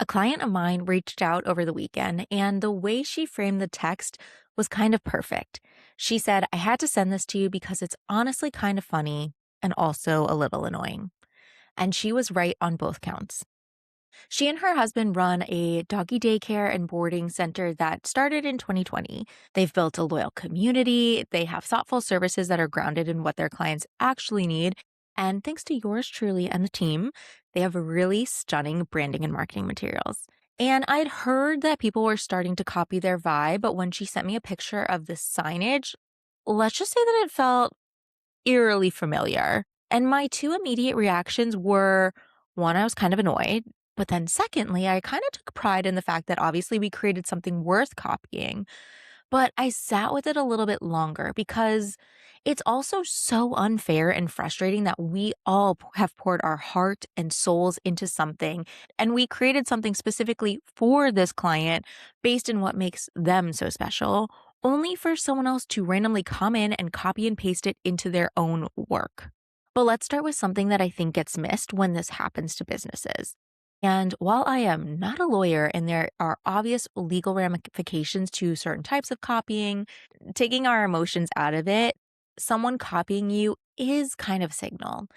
A client of mine reached out over the weekend, and the way she framed the text was kind of perfect. She said, I had to send this to you because it's honestly kind of funny and also a little annoying. And she was right on both counts. She and her husband run a doggy daycare and boarding center that started in 2020. They've built a loyal community, they have thoughtful services that are grounded in what their clients actually need. And thanks to yours truly and the team, they have really stunning branding and marketing materials. And I'd heard that people were starting to copy their vibe, but when she sent me a picture of the signage, let's just say that it felt eerily familiar. And my two immediate reactions were one, I was kind of annoyed. But then, secondly, I kind of took pride in the fact that obviously we created something worth copying. But I sat with it a little bit longer because it's also so unfair and frustrating that we all have poured our heart and souls into something. And we created something specifically for this client based in what makes them so special, only for someone else to randomly come in and copy and paste it into their own work. But let's start with something that I think gets missed when this happens to businesses. And while I am not a lawyer and there are obvious legal ramifications to certain types of copying, taking our emotions out of it, someone copying you is kind of a signal.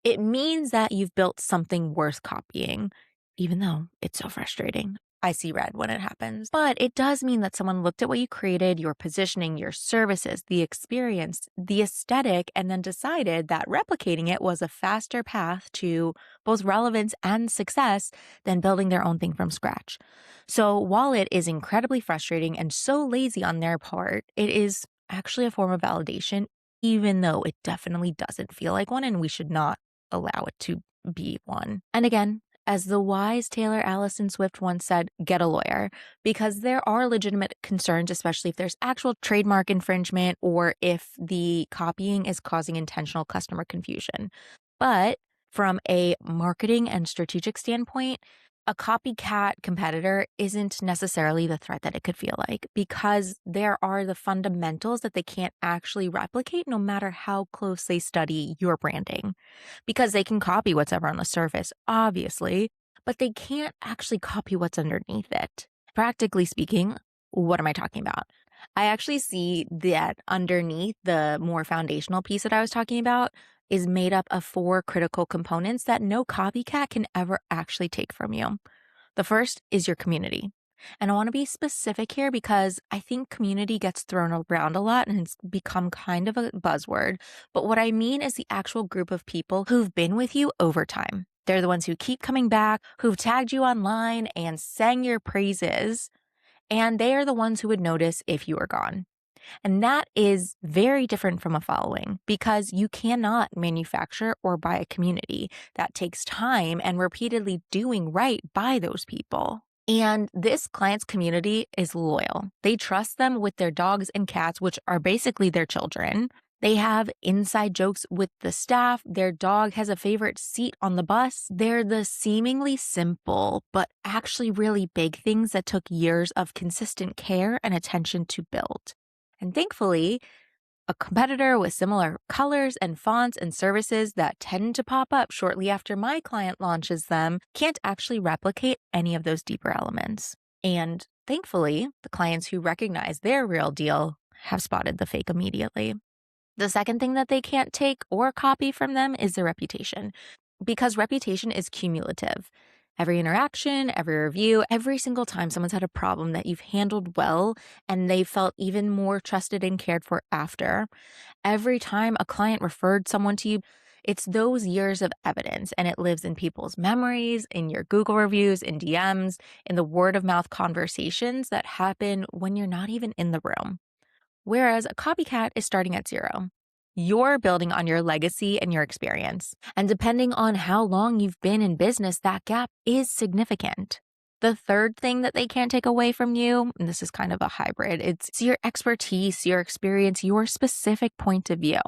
It means that you've built something worth copying, even though it's so frustrating. I see red when it happens. But it does mean that someone looked at what you created, your positioning, your services, the experience, the aesthetic, and then decided that replicating it was a faster path to both relevance and success than building their own thing from scratch. So while it is incredibly frustrating and so lazy on their part, it is actually a form of validation, even though it definitely doesn't feel like one and we should not allow it to be one. And again, as the wise Taylor Allison Swift once said, get a lawyer, because there are legitimate concerns, especially if there's actual trademark infringement or if the copying is causing intentional customer confusion. But from a marketing and strategic standpoint, a copycat competitor isn't necessarily the threat that it could feel like because there are the fundamentals that they can't actually replicate no matter how close they study your branding. Because they can copy what's ever on the surface, obviously, but they can't actually copy what's underneath it. Practically speaking, what am I talking about? I actually see that underneath the more foundational piece that I was talking about is made up of four critical components that no copycat can ever actually take from you. The first is your community. And I want to be specific here because I think community gets thrown around a lot and it's become kind of a buzzword. But what I mean is the actual group of people who've been with you over time. They're the ones who keep coming back, who've tagged you online and sang your praises. And they are the ones who would notice if you were gone. And that is very different from a following because you cannot manufacture or buy a community. That takes time and repeatedly doing right by those people. And this client's community is loyal. They trust them with their dogs and cats, which are basically their children. They have inside jokes with the staff. Their dog has a favorite seat on the bus. They're the seemingly simple, but actually really big things that took years of consistent care and attention to build. And thankfully, a competitor with similar colors and fonts and services that tend to pop up shortly after my client launches them can't actually replicate any of those deeper elements. And thankfully, the clients who recognize their real deal have spotted the fake immediately. The second thing that they can't take or copy from them is their reputation, because reputation is cumulative. Every interaction, every review, every single time someone's had a problem that you've handled well and they felt even more trusted and cared for after. Every time a client referred someone to you, it's those years of evidence and it lives in people's memories, in your Google reviews, in DMs, in the word of mouth conversations that happen when you're not even in the room. Whereas a copycat is starting at zero. You're building on your legacy and your experience. And depending on how long you've been in business, that gap is significant. The third thing that they can't take away from you, and this is kind of a hybrid, it's your expertise, your experience, your specific point of view.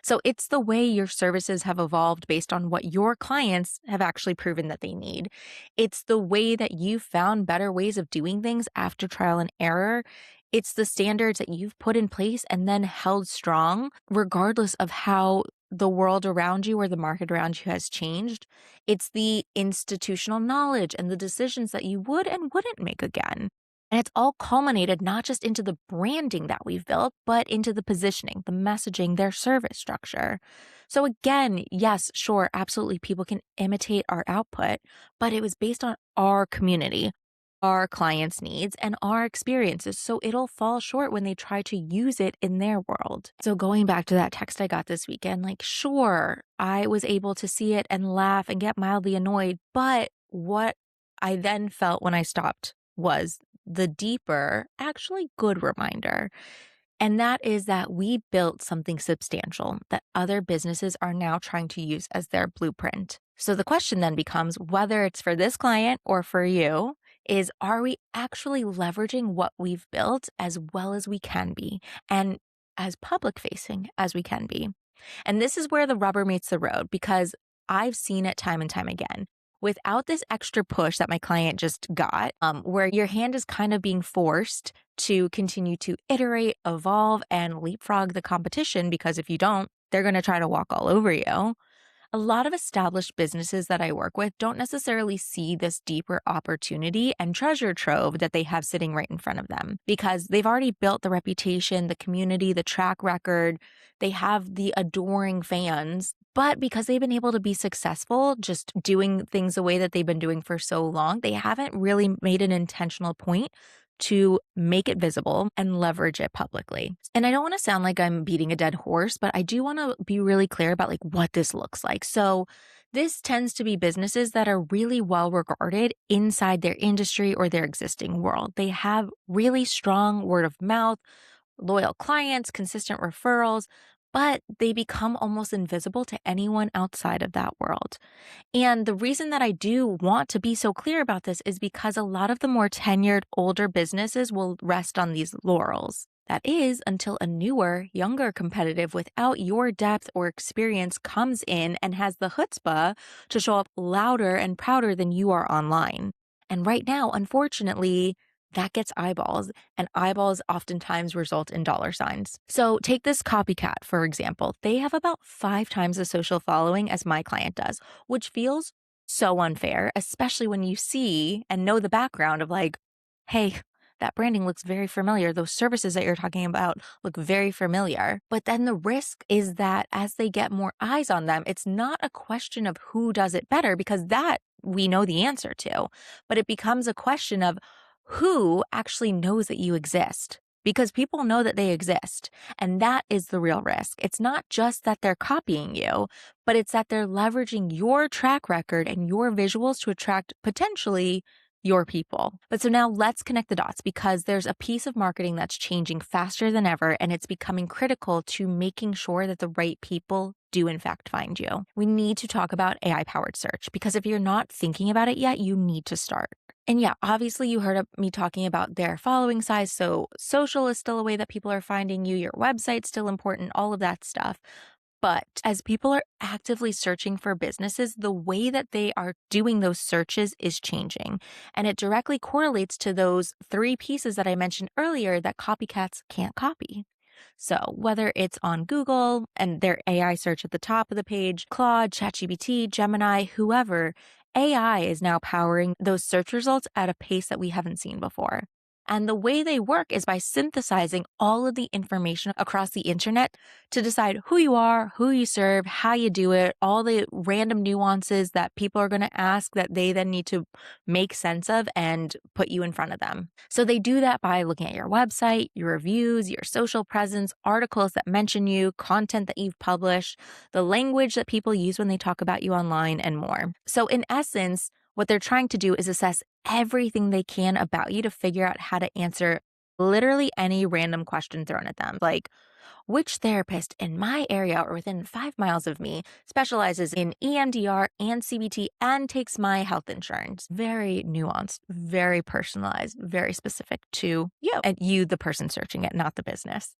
So it's the way your services have evolved based on what your clients have actually proven that they need. It's the way that you found better ways of doing things after trial and error. It's the standards that you've put in place and then held strong, regardless of how the world around you or the market around you has changed. It's the institutional knowledge and the decisions that you would and wouldn't make again. And it's all culminated not just into the branding that we've built, but into the positioning, the messaging, their service structure. So, again, yes, sure, absolutely, people can imitate our output, but it was based on our community, our clients' needs, and our experiences. So it'll fall short when they try to use it in their world. So going back to that text I got this weekend, like, sure, I was able to see it and laugh and get mildly annoyed. But what I then felt when I stopped was the deeper, actually good reminder. And that is that we built something substantial that other businesses are now trying to use as their blueprint. So the question then becomes whether it's for this client or for you, is are we actually leveraging what we've built as well as we can be and as public facing as we can be? And this is where the rubber meets the road because I've seen it time and time again. Without this extra push that my client just got, where your hand is kind of being forced to continue to iterate, evolve, and leapfrog the competition, because if you don't, they're going to try to walk all over you. A lot of established businesses that I work with don't necessarily see this deeper opportunity and treasure trove that they have sitting right in front of them because they've already built the reputation, the community, the track record. They have the adoring fans. But because they've been able to be successful just doing things the way that they've been doing for so long, they haven't really made an intentional point to make it visible and leverage it publicly. And I don't want to sound like I'm beating a dead horse, but I do want to be really clear about like what this looks like. So this tends to be businesses that are really well regarded inside their industry or their existing world. They have really strong word of mouth, loyal clients, consistent referrals, but they become almost invisible to anyone outside of that world. And the reason that I do want to be so clear about this is because a lot of the more tenured older businesses will rest on these laurels. That is until a newer, younger competitive without your depth or experience comes in and has the chutzpah to show up louder and prouder than you are online. And right now, unfortunately, that gets eyeballs, and eyeballs oftentimes result in dollar signs. So take this copycat, for example. They have about 5 times the social following as my client does, which feels so unfair, especially when you see and know the background of like, hey, that branding looks very familiar. Those services that you're talking about look very familiar. But then the risk is that as they get more eyes on them, it's not a question of who does it better because that we know the answer to, but it becomes a question of who actually knows that you exist because people know that they exist. And that is the real risk. It's not just that they're copying you, but it's that they're leveraging your track record and your visuals to attract potentially your people. But so now let's connect the dots because there's a piece of marketing that's changing faster than ever, and it's becoming critical to making sure that the right people do in fact find you. We need to talk about AI-powered search because if you're not thinking about it yet, you need to start. And yeah, obviously you heard me talking about their following size. So social is still a way that people are finding you. Your website's still important, all of that stuff. But as people are actively searching for businesses, the way that they are doing those searches is changing. And it directly correlates to those 3 pieces that I mentioned earlier that copycats can't copy. So whether it's on Google and their AI search at the top of the page, Claude, ChatGPT, Gemini, whoever, AI is now powering those search results at a pace that we haven't seen before. And the way they work is by synthesizing all of the information across the internet to decide who you are, who you serve, how you do it, all the random nuances that people are going to ask that they then need to make sense of and put you in front of them. So they do that by looking at your website, your reviews, your social presence, articles that mention you, content that you've published, the language that people use when they talk about you online, and more. So in essence, what they're trying to do is assess everything they can about you to figure out how to answer literally any random question thrown at them. Like, which therapist in my area or within 5 miles of me specializes in EMDR and CBT and takes my health insurance? Very nuanced, very personalized, very specific to you and you, the person searching it, not the business.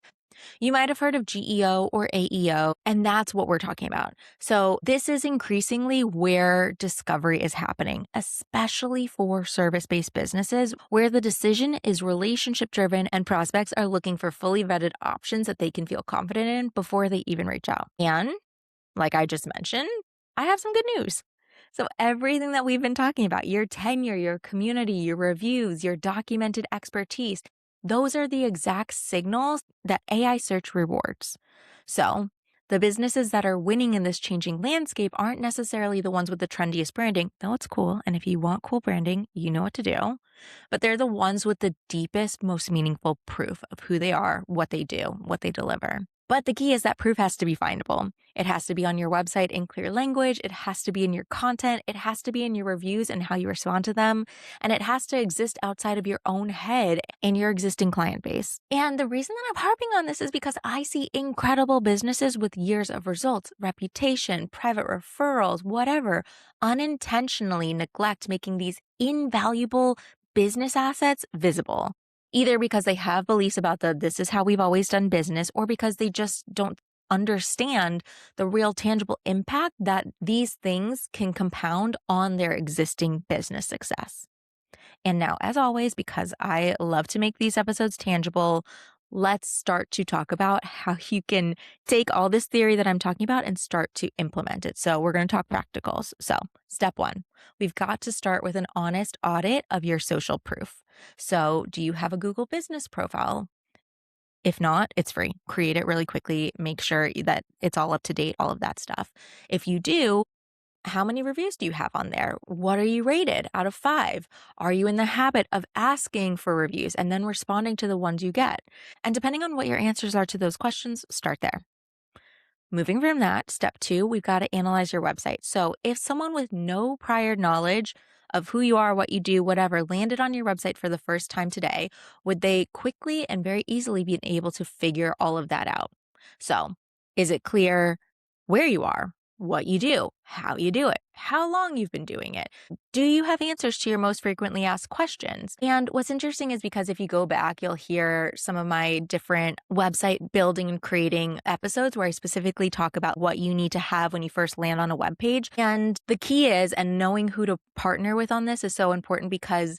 You might have heard of GEO or AEO, and that's what we're talking about. So this is increasingly where discovery is happening, especially for service-based businesses where the decision is relationship-driven and prospects are looking for fully vetted options that they can feel confident in before they even reach out. And like I just mentioned, I have some good news. So, everything that we've been talking about, your tenure, your community, your reviews, your documented expertise, those are the exact signals that AI search rewards. So, the businesses that are winning in this changing landscape aren't necessarily the ones with the trendiest branding, though it's cool. And if you want cool branding, you know what to do. But they're the ones with the deepest, most meaningful proof of who they are, what they do, what they deliver. But the key is that proof has to be findable. It has to be on your website in clear language. It has to be in your content. It has to be in your reviews and how you respond to them. And it has to exist outside of your own head and your existing client base. And the reason that I'm harping on this is because I see incredible businesses with years of results, reputation, private referrals, whatever, unintentionally neglect making these invaluable business assets visible. Either because they have beliefs about this is how we've always done business, or because they just don't understand the real tangible impact that these things can compound on their existing business success. And now, as always, because I love to make these episodes tangible, let's start to talk about how you can take all this theory that I'm talking about and start to implement it. So, we're going to talk practicals. So, step one, we've got to start with an honest audit of your social proof. So, do you have a Google business profile? If not, it's free. Create it really quickly. Make sure that it's all up to date, all of that stuff. If you do, how many reviews do you have on there? What are you rated out of 5? Are you in the habit of asking for reviews and then responding to the ones you get? And depending on what your answers are to those questions, start there. Moving from that, step 2, we've got to analyze your website. So if someone with no prior knowledge of who you are, what you do, whatever, landed on your website for the first time today, would they quickly and very easily be able to figure all of that out? So is it clear where you are, what you do, how you do it, how long you've been doing it? Do you have answers to your most frequently asked questions? And what's interesting is because if you go back, you'll hear some of my different website building and creating episodes where I specifically talk about what you need to have when you first land on a web page. And the key is, and knowing who to partner with on this is so important because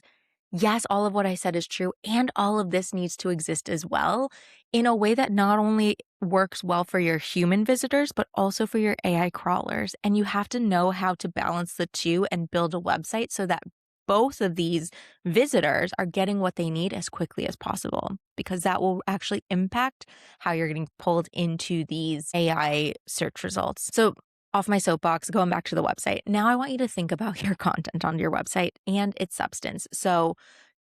yes, all of what I said is true, and all of this needs to exist as well in a way that not only works well for your human visitors, but also for your AI crawlers. And you have to know how to balance the two and build a website so that both of these visitors are getting what they need as quickly as possible, because that will actually impact how you're getting pulled into these AI search results. So off my soapbox, going back to the website. Now I want you to think about your content on your website and its substance. So,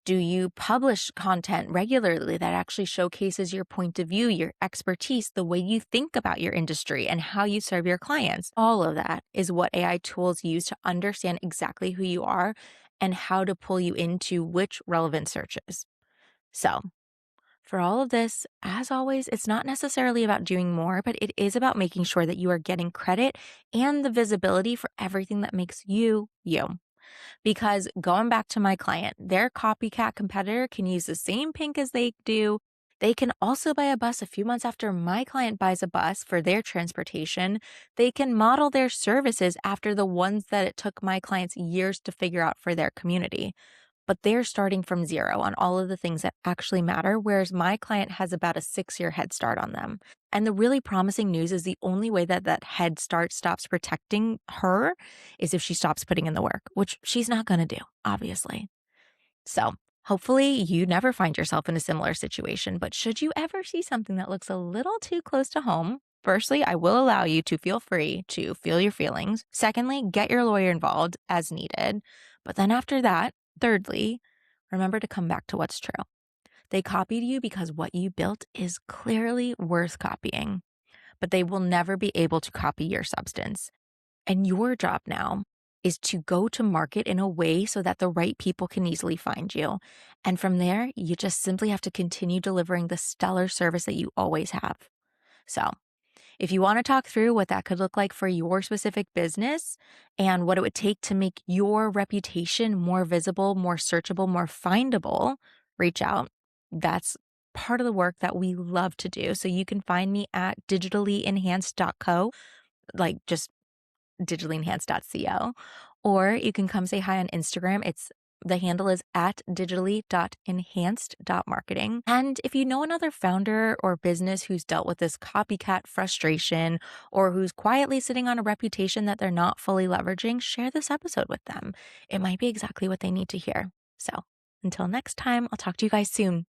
do you publish content regularly that actually showcases your point of view, your expertise, the way you think about your industry, and how you serve your clients? All of that is what AI tools use to understand exactly who you are and how to pull you into which relevant searches. So, for all of this, as always, it's not necessarily about doing more, but it is about making sure that you are getting credit and the visibility for everything that makes you you. Because going back to my client, their copycat competitor can use the same pink as they do. They can also buy a bus a few months after my client buys a bus for their transportation. They can model their services after the ones that it took my clients years to figure out for their community, but they're starting from zero on all of the things that actually matter, whereas my client has about a 6-year head start on them. And the really promising news is the only way that that head start stops protecting her is if she stops putting in the work, which she's not going to do, obviously. So hopefully you never find yourself in a similar situation, but should you ever see something that looks a little too close to home, firstly, I will allow you to feel free to feel your feelings. Secondly, get your lawyer involved as needed. But then after that, thirdly, remember to come back to what's true. They copied you because what you built is clearly worth copying, but they will never be able to copy your substance. And your job now is to go to market in a way so that the right people can easily find you. And from there, you just simply have to continue delivering the stellar service that you always have. So, if you want to talk through what that could look like for your specific business and what it would take to make your reputation more visible, more searchable, more findable, reach out. That's part of the work that we love to do. So you can find me at digitallyenhanced.co, like just digitallyenhanced.co, or you can come say hi on Instagram. It's The handle is at digitally.enhanced.marketing. And if you know another founder or business who's dealt with this copycat frustration or who's quietly sitting on a reputation that they're not fully leveraging, share this episode with them. It might be exactly what they need to hear. So until next time, I'll talk to you guys soon.